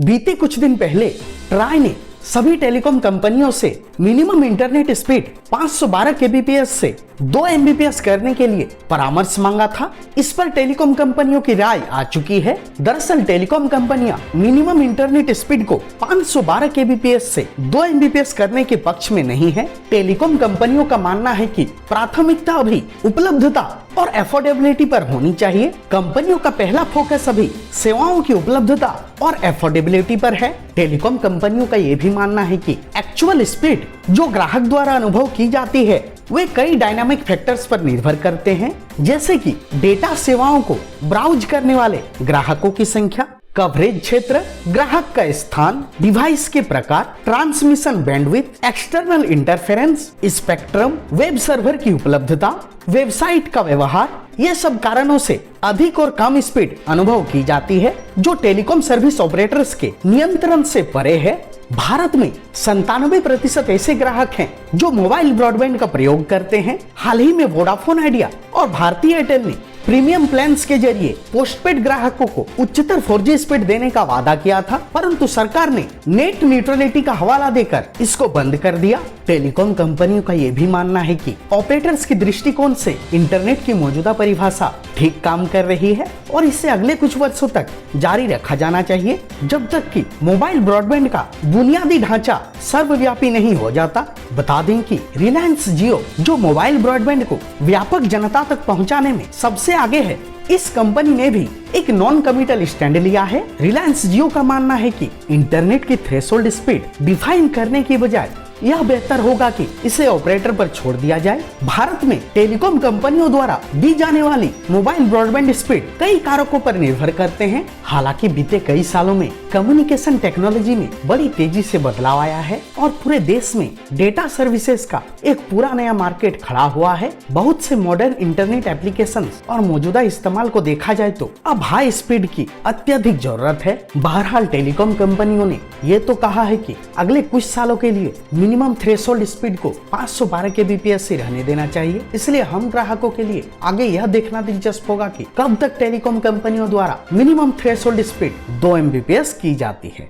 बीते कुछ दिन पहले ट्राई ने सभी टेलीकॉम कंपनियों से मिनिमम इंटरनेट स्पीड 512 kbps से 2 mbps करने के लिए परामर्श मांगा था। इस पर टेलीकॉम कंपनियों की राय आ चुकी है। दरअसल टेलीकॉम कंपनियां मिनिमम इंटरनेट स्पीड को 512 kbps से 2 mbps करने के पक्ष में नहीं है। टेलीकॉम कंपनियों का मानना है कि प्राथमिकता अभी उपलब्धता और एफोर्डेबिलिटी पर होनी चाहिए। कंपनियों का पहला फोकस अभी सेवाओं की उपलब्धता और एफोर्डेबिलिटी पर है। टेलीकॉम कंपनियों का यह भी मानना है कि एक्चुअल स्पीड जो ग्राहक द्वारा अनुभव की जाती है वे कई डायनामिक फैक्टर्स पर निर्भर करते हैं, जैसे कि डेटा सेवाओं को ब्राउज करने वाले ग्राहकों की संख्या, कवरेज क्षेत्र, ग्राहक का स्थान, डिवाइस के प्रकार, transmission bandwidth, external interference, spectrum, web server की उपलब्धता, वेबसाइट का व्यवहार। ये सब कारणों से अधिक और कम स्पीड अनुभव की जाती है जो टेलीकॉम सर्विस ऑपरेटर्स के नियंत्रण से परे है। भारत में 97% ऐसे ग्राहक हैं जो मोबाइल ब्रॉडबैंड का प्रयोग करते हैं। हाल ही में वोडाफोन आइडिया और भारती एयरटेल ने प्रीमियम प्लान्स के जरिए पोस्टपेड ग्राहकों को उच्चतर 4G स्पीड देने का वादा किया था, परंतु सरकार ने नेट न्यूट्रलिटी का हवाला देकर इसको बंद कर दिया। टेलीकॉम कंपनियों का यह भी मानना है कि ऑपरेटर्स की दृष्टिकोण से इंटरनेट की मौजूदा परिभाषा ठीक काम कर रही है और इसे अगले कुछ वर्षों तक जारी रखा जाना चाहिए, जब तक कि मोबाइल ब्रॉडबैंड का बुनियादी ढांचा सर्वव्यापी नहीं हो जाता। बता दें कि रिलायंस जियो जो मोबाइल ब्रॉडबैंड को व्यापक जनता तक पहुंचाने में सबसे आगे है, इस कंपनी ने भी एक नॉन कमिटल स्टैंड लिया है। रिलायंस जियो का मानना है कि इंटरनेट की थ्रेशोल्ड स्पीड डिफाइन करने की बजाय यह बेहतर होगा कि इसे ऑपरेटर पर छोड़ दिया जाए। भारत में टेलीकॉम कंपनियों द्वारा दी जाने वाली मोबाइल ब्रॉडबैंड स्पीड कई कारकों पर निर्भर करते हैं। हालांकि बीते कई सालों में कम्युनिकेशन टेक्नोलॉजी में बड़ी तेजी से बदलाव आया है और पूरे देश में डेटा सर्विसेज का एक पूरा नया मार्केट खड़ा हुआ है। बहुत से मॉडर्न इंटरनेट एप्लीकेशंस और मौजूदा इस्तेमाल को देखा जाए तो अब हाई स्पीड की अत्यधिक जरूरत है। बहरहाल टेलीकॉम कंपनियों ने ये तो कहा है कि अगले कुछ सालों के लिए मिनिमम थ्रेशोल्ड स्पीड को 512 kbps से रहने देना चाहिए। इसलिए हम ग्राहकों के लिए आगे यह देखना दिलचस्प होगा कि कब तक टेलीकॉम कंपनियों द्वारा मिनिमम थ्रेशोल्ड स्पीड 2 mbps की जाती है।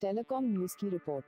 टेलीकॉम न्यूज की रिपोर्ट।